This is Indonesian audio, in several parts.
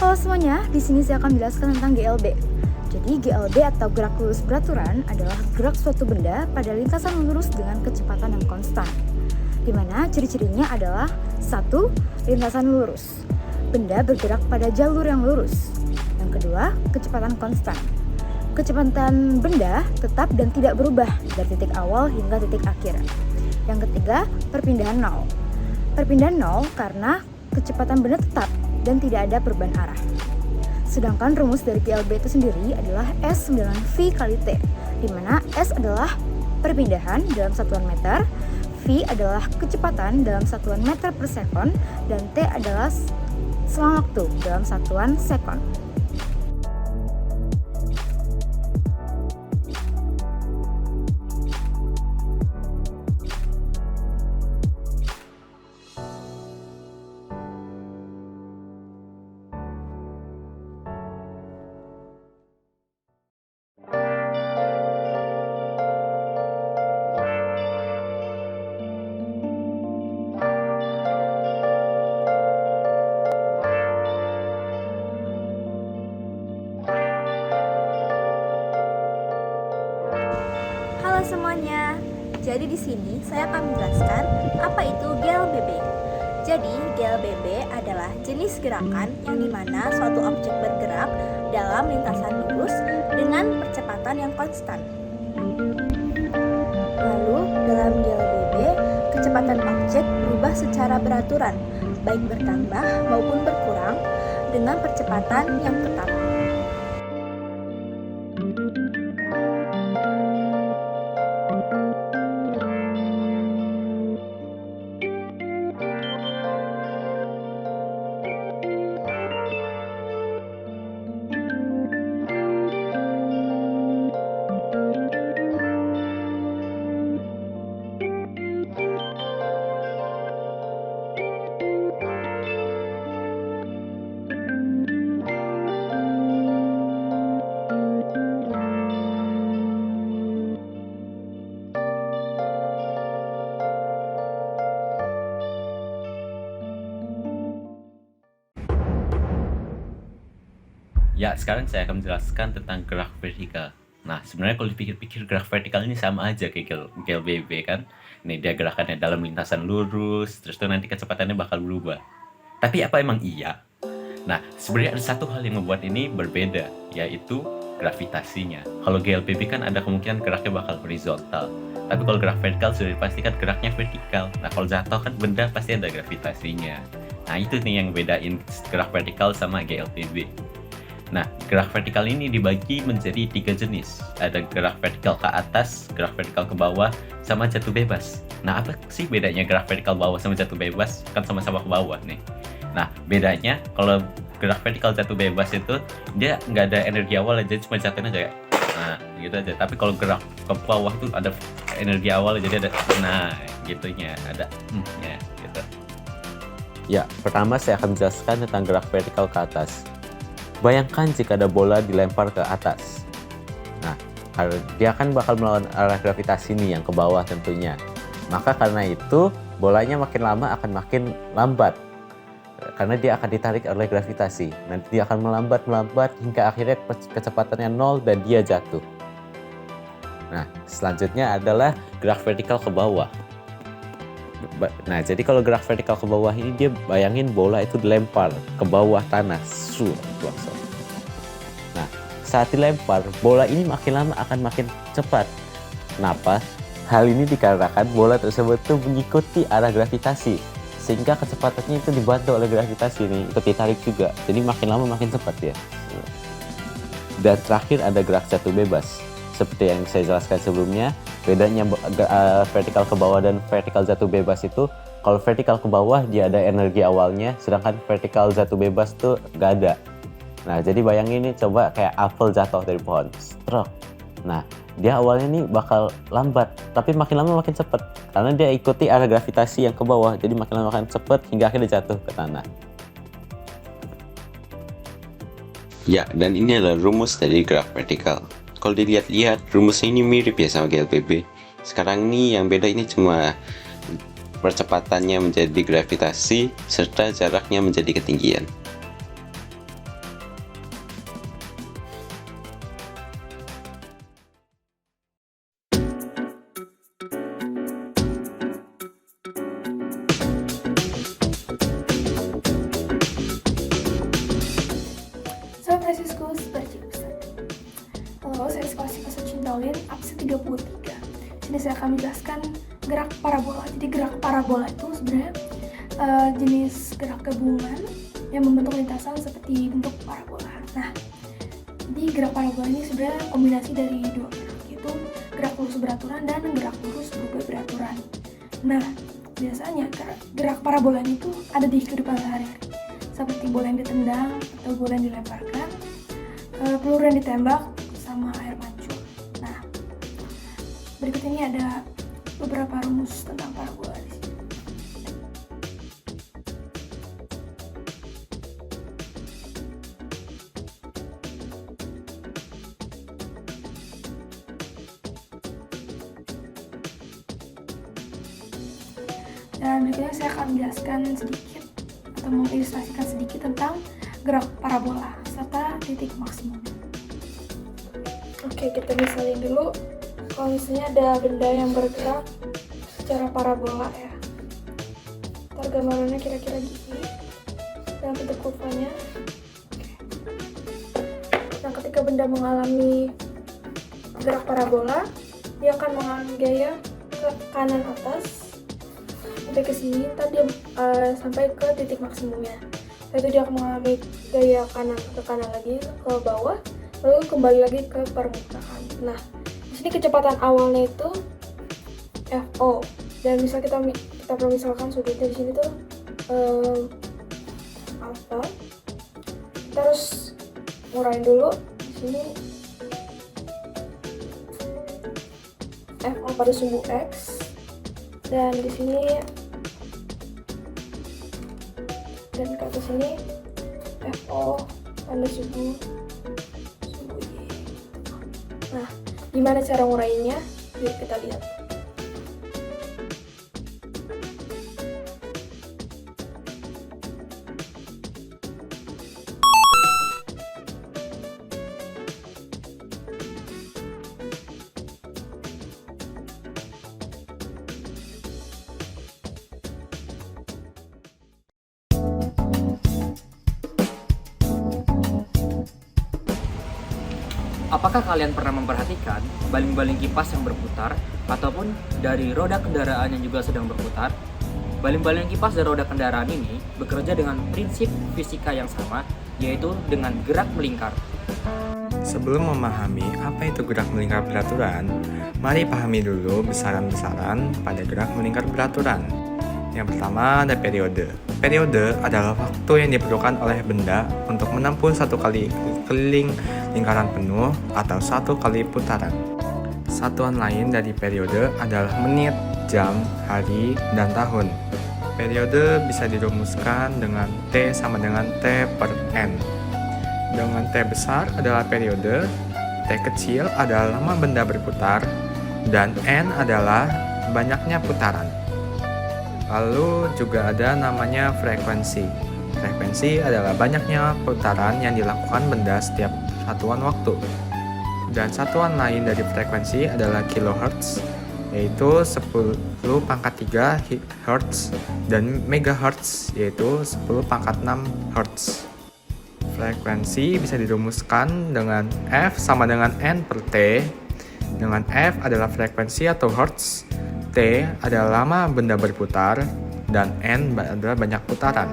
Halo semuanya, di sini saya akan menjelaskan tentang GLB. Jadi GLB atau gerak lurus beraturan adalah gerak suatu benda pada lintasan lurus dengan kecepatan yang konstan. Di mana ciri-cirinya adalah 1. Lintasan lurus. Benda bergerak pada jalur yang lurus. Yang kedua, kecepatan konstan. Kecepatan benda tetap dan tidak berubah dari titik awal hingga titik akhir. Yang ketiga, perpindahan nol. Perpindahan nol karena kecepatan benda tetap dan tidak ada perubahan arah. Sedangkan rumus dari GLB itu sendiri adalah S9V kali T, di mana S adalah perpindahan dalam satuan meter, V adalah kecepatan dalam satuan meter per sekon, dan T adalah selang waktu dalam satuan sekon. Halo semuanya, jadi di sini saya akan menjelaskan apa itu GLBB. Jadi GLBB adalah jenis gerakan yang dimana suatu objek bergerak dalam lintasan lurus dengan percepatan yang konstan. Lalu dalam GLBB, kecepatan objek berubah secara beraturan, baik bertambah maupun berkurang dengan percepatan yang tetap. Ya, sekarang saya akan menjelaskan tentang gerak vertikal. Nah, sebenarnya kalau dipikir-pikir gerak vertikal ini sama aja kayak GLBB kan. Nih, dia gerakannya dalam lintasan lurus, terus tuh nanti kecepatannya bakal berubah. Tapi apa emang iya? Nah, sebenarnya ada satu hal yang membuat ini berbeda, yaitu gravitasinya. Kalau GLBB kan ada kemungkinan geraknya bakal horizontal. Tapi kalau gerak vertikal sudah dipastikan geraknya vertikal. Nah, kalau jatuh kan benda pasti ada gravitasinya. Nah, itu nih yang bedain gerak vertikal sama GLBB. Nah, gerak vertikal ini dibagi menjadi 3 jenis. Ada gerak vertikal ke atas, gerak vertikal ke bawah, sama jatuh bebas. Nah, apa sih bedanya gerak vertikal bawah sama jatuh bebas? Kan sama-sama ke bawah nih. Nah, bedanya kalau gerak vertikal jatuh bebas itu dia nggak ada energi awal aja, cuma jatuhnya kayak nah gitu aja. Tapi kalau gerak ke bawah tuh ada energi awal, jadi ada nah gitunya, ada ya gitu. Ya, pertama saya akan menjelaskan tentang gerak vertikal ke atas. Bayangkan jika ada bola dilempar ke atas. Nah, dia akan bakal melawan arah gravitasi nih yang ke bawah tentunya. Maka karena itu, bolanya makin lama akan makin lambat. Karena dia akan ditarik oleh gravitasi. Nanti dia akan melambat hingga akhirnya kecepatannya 0 dan dia jatuh. Nah, selanjutnya adalah gerak vertikal ke bawah. Nah, jadi kalau gerak vertikal ke bawah ini dia bayangin bola itu dilempar ke bawah tanah. Langsung. Nah, saat dilempar, bola ini makin lama akan makin cepat. Kenapa? Hal ini dikarenakan bola tersebut tuh mengikuti arah gravitasi. Sehingga kecepatannya itu dibantu oleh gravitasi nih, ikut ditarik juga. Jadi makin lama makin cepat ya. Dan terakhir ada gerak jatuh bebas. Seperti yang saya jelaskan sebelumnya, bedanya vertikal ke bawah dan vertikal jatuh bebas itu, kalau vertikal ke bawah dia ada energi awalnya, sedangkan vertikal jatuh bebas tuh nggak ada. Nah, jadi bayangin ini coba kayak apel jatuh dari pohon, stroke. Nah, dia awalnya nih bakal lambat, tapi makin lama makin cepat karena dia ikuti arah gravitasi yang ke bawah, jadi makin lama makin cepat hingga akhirnya jatuh ke tanah. Ya, dan ini adalah rumus dari gerak vertikal. Kalau dilihat-lihat, rumusnya ini mirip ya sama GLBB. Sekarang ini yang beda ini cuma percepatannya menjadi gravitasi serta jaraknya menjadi ketinggian. Bernoulli absen 33. Sini saya akan menjelaskan gerak parabola. Jadi gerak parabola itu sebenarnya jenis gerak gabungan yang membentuk lintasan seperti bentuk parabola. Nah, jadi gerak parabola ini sebenarnya kombinasi dari dua gerak, yaitu gerak lurus beraturan dan gerak lurus berubah beraturan. Nah, biasanya gerak parabola ini tuh ada di kehidupan sehari-hari, seperti bola yang ditendang atau bola yang dilemparkan, peluru yang ditembak, sama air mancur. Nah, berikut ini ada beberapa rumus tentang parabola di sini. Dan berikutnya saya akan menjelaskan sedikit atau mengilustrasikan sedikit tentang gerak parabola serta titik maksimum. Oke, kita misalin dulu. Kalau misalnya ada benda yang bergerak secara parabola ya. Ntar gambarannya kira-kira gini. Dan bentuk kurvanya. Nah, ketika benda mengalami gerak parabola, dia akan mengalami gaya ke kanan atas sampai ke sini, ntar dia sampai ke titik maksimumnya. Setelah itu dia akan mengalami gaya ke kanan lagi ke bawah, lalu kembali lagi ke permukaan. Nah, di sini kecepatan awalnya itu FO, dan misal kita permisalkan sudutnya di sini tuh alpha. Kita harus ngurangin dulu di sini FO pada sumbu X, dan di sini dan ke atas ini FO pada sumbu Y. Nah, gimana cara nguraiinnya? Yuk kita lihat. Apakah kalian pernah memperhatikan baling-baling kipas yang berputar ataupun dari roda kendaraan yang juga sedang berputar? Baling-baling kipas dan roda kendaraan ini bekerja dengan prinsip fisika yang sama, yaitu dengan gerak melingkar. Sebelum memahami apa itu gerak melingkar beraturan, mari pahami dulu besaran-besaran pada gerak melingkar beraturan. Yang pertama ada periode. Periode adalah waktu yang diperlukan oleh benda untuk menempuh satu kali keliling lingkaran penuh atau satu kali putaran. Satuan lain dari periode adalah menit, jam, hari, dan tahun. Periode bisa dirumuskan dengan T sama dengan T per N. Dengan T besar adalah periode, T kecil adalah lama benda berputar, dan N adalah banyaknya putaran. Lalu juga ada namanya frekuensi. Frekuensi adalah banyaknya putaran yang dilakukan benda setiap satuan waktu. Dan satuan lain dari frekuensi adalah kilohertz, yaitu 10 pangkat 3 Hz, dan megahertz, yaitu 10 pangkat 6 Hz. Frekuensi bisa dirumuskan dengan F sama dengan N per T, dengan F adalah frekuensi atau Hertz, T adalah lama benda berputar, dan N adalah banyak putaran.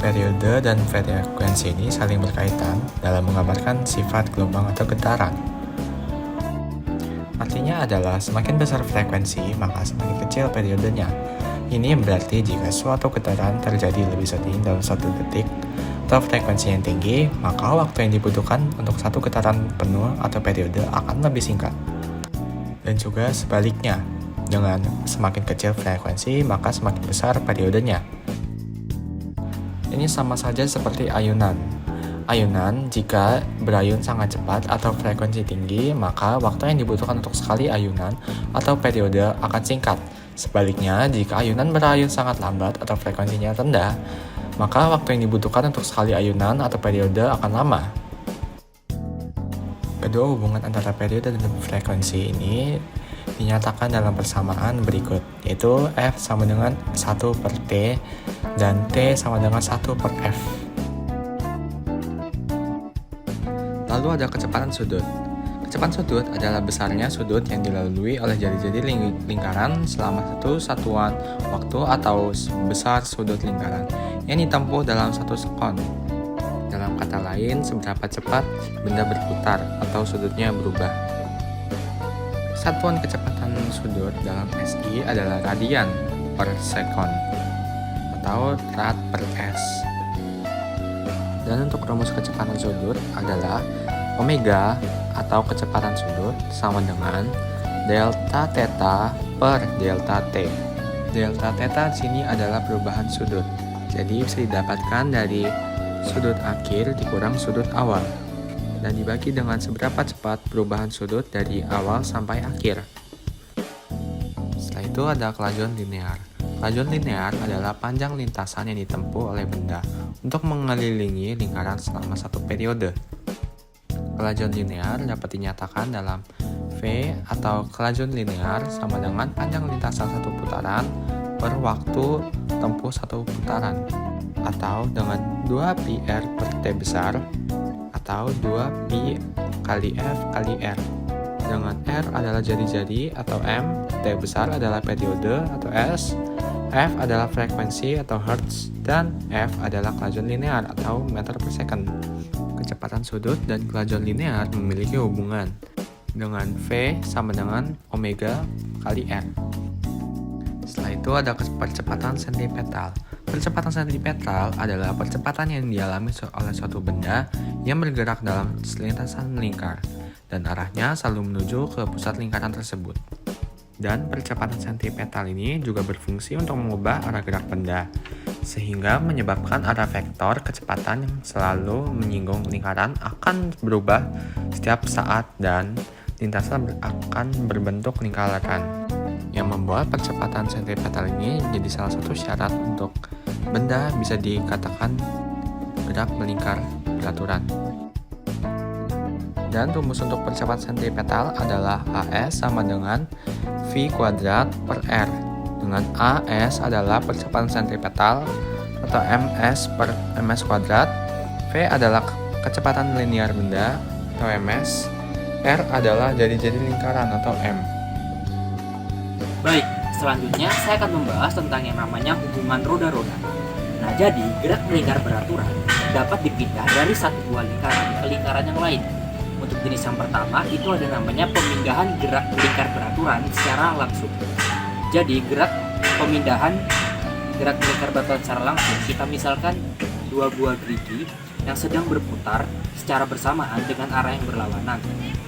Periode dan frekuensi ini saling berkaitan dalam menggambarkan sifat gelombang atau getaran. Artinya adalah semakin besar frekuensi, maka semakin kecil periodenya. Ini berarti jika suatu getaran terjadi lebih sering dalam satu detik, atau frekuensi yang tinggi, maka waktu yang dibutuhkan untuk satu getaran penuh atau periode akan lebih singkat. Dan juga sebaliknya, dengan semakin kecil frekuensi, maka semakin besar periodenya. Ini sama saja seperti ayunan. Ayunan, jika berayun sangat cepat atau frekuensi tinggi, maka waktu yang dibutuhkan untuk sekali ayunan atau periode akan singkat. Sebaliknya, jika ayunan berayun sangat lambat atau frekuensinya rendah, maka waktu yang dibutuhkan untuk sekali ayunan atau periode akan lama. Kedua hubungan antara periode dan frekuensi ini dinyatakan dalam persamaan berikut, yaitu F sama dengan 1 per T dan T sama dengan 1 per F. Lalu ada kecepatan sudut. Percepatan sudut adalah besarnya sudut yang dilalui oleh jari-jari lingkaran selama satu satuan waktu atau besar sudut lingkaran yang ditempuh dalam 1 sekon. Dalam kata lain, seberapa cepat benda berputar atau sudutnya berubah. Satuan kecepatan sudut dalam SI adalah radian per sekon atau rad per S. Dan untuk rumus kecepatan sudut adalah omega atau kecepatan sudut sama dengan delta theta per delta t. Delta theta di sini adalah perubahan sudut. Jadi bisa didapatkan dari sudut akhir dikurang sudut awal dan dibagi dengan seberapa cepat perubahan sudut dari awal sampai akhir. Setelah itu ada kelajuan linear. Kelajuan linear adalah panjang lintasan yang ditempuh oleh benda untuk mengelilingi lingkaran selama satu periode. Kelajuan linear dapat dinyatakan dalam V atau kelajuan linear sama dengan panjang lintasan satu putaran per waktu tempuh satu putaran, atau dengan 2πr per t besar atau 2π kali f kali r, dengan r adalah jari-jari atau m, t besar adalah periode atau s, f adalah frekuensi atau hertz, dan f adalah kelajuan linear atau meter per second. Kecepatan sudut dan kelajuan linear memiliki hubungan dengan V sama dengan omega kali R. Setelah itu ada percepatan sentripetal. Percepatan sentripetal adalah percepatan yang dialami oleh suatu benda yang bergerak dalam lintasan lingkar dan arahnya selalu menuju ke pusat lingkaran tersebut. Dan percepatan sentripetal ini juga berfungsi untuk mengubah arah gerak benda, sehingga menyebabkan arah vektor kecepatan yang selalu menyinggung lingkaran akan berubah setiap saat dan lintasan akan berbentuk lingkaran, yang membuat percepatan sentripetal ini menjadi salah satu syarat untuk benda bisa dikatakan gerak melingkar beraturan. Dan rumus untuk percepatan sentripetal adalah AS sama dengan V kuadrat per R, dengan AS adalah percepatan sentripetal atau MS per MS kuadrat, V adalah kecepatan linear benda atau MS, R adalah jari-jari lingkaran atau M. Baik, selanjutnya saya akan membahas tentang yang namanya hubungan roda-roda. Nah, jadi gerak melingkar beraturan dapat dipindah dari satu buah lingkaran ke lingkaran yang lain. Untuk jenis yang pertama itu ada namanya pemindahan gerak melingkar beraturan secara langsung. Jadi pemindahan gerak melingkar beraturan secara langsung, kita misalkan dua buah gerigi yang sedang berputar secara bersamaan dengan arah yang berlawanan.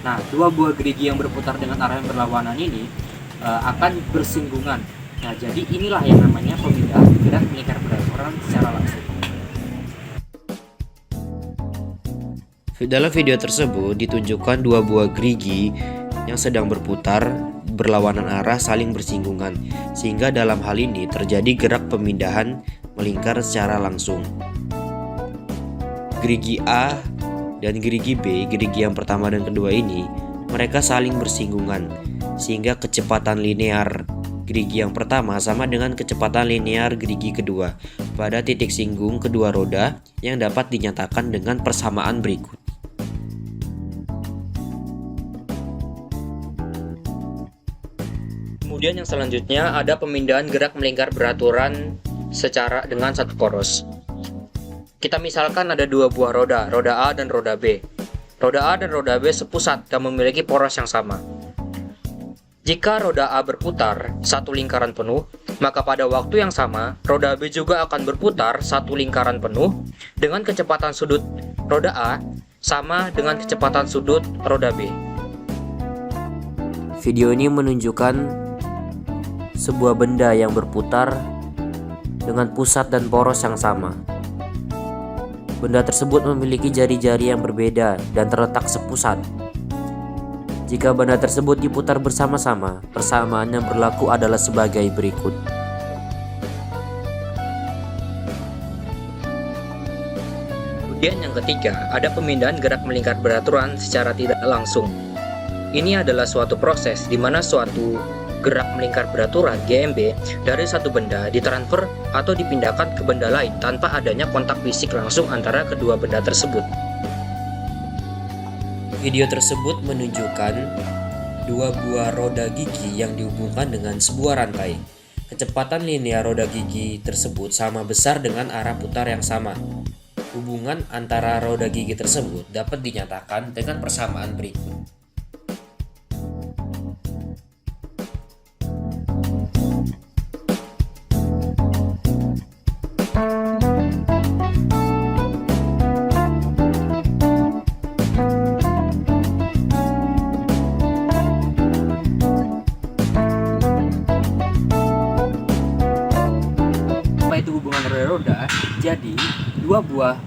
Nah, dua buah gerigi yang berputar dengan arah yang berlawanan ini akan bersinggungan. Nah, jadi inilah yang namanya pemindahan gerak melingkar beraturan secara langsung. Dalam video tersebut ditunjukkan dua buah gerigi yang sedang berputar berlawanan arah saling bersinggungan, sehingga dalam hal ini terjadi gerak pemindahan melingkar secara langsung. Gerigi A dan gerigi B, gerigi yang pertama dan kedua ini, mereka saling bersinggungan, sehingga kecepatan linear gerigi yang pertama sama dengan kecepatan linear gerigi kedua pada titik singgung kedua roda yang dapat dinyatakan dengan persamaan berikut. Kemudian yang selanjutnya ada pemindahan gerak melingkar beraturan secara dengan satu poros. Kita misalkan ada dua buah roda, roda A dan roda B. Roda A dan roda B sepusat dan memiliki poros yang sama. Jika roda A berputar satu lingkaran penuh, maka pada waktu yang sama, roda B juga akan berputar satu lingkaran penuh dengan kecepatan sudut roda A sama dengan kecepatan sudut roda B. Video ini menunjukkan sebuah benda yang berputar dengan pusat dan poros yang sama. Benda tersebut memiliki jari-jari yang berbeda dan terletak sepusat. Jika benda tersebut diputar bersama-sama, persamaan yang berlaku adalah sebagai berikut. Kemudian yang ketiga, ada pemindahan gerak melingkar beraturan secara tidak langsung. Ini adalah suatu proses di mana suatu gerak melingkar beraturan GMB dari satu benda ditransfer atau dipindahkan ke benda lain tanpa adanya kontak fisik langsung antara kedua benda tersebut. Video tersebut menunjukkan dua buah roda gigi yang dihubungkan dengan sebuah rantai. Kecepatan linear roda gigi tersebut sama besar dengan arah putar yang sama. Hubungan antara roda gigi tersebut dapat dinyatakan dengan persamaan berikut. Apa itu hubungan roda-roda? Jadi, dua buah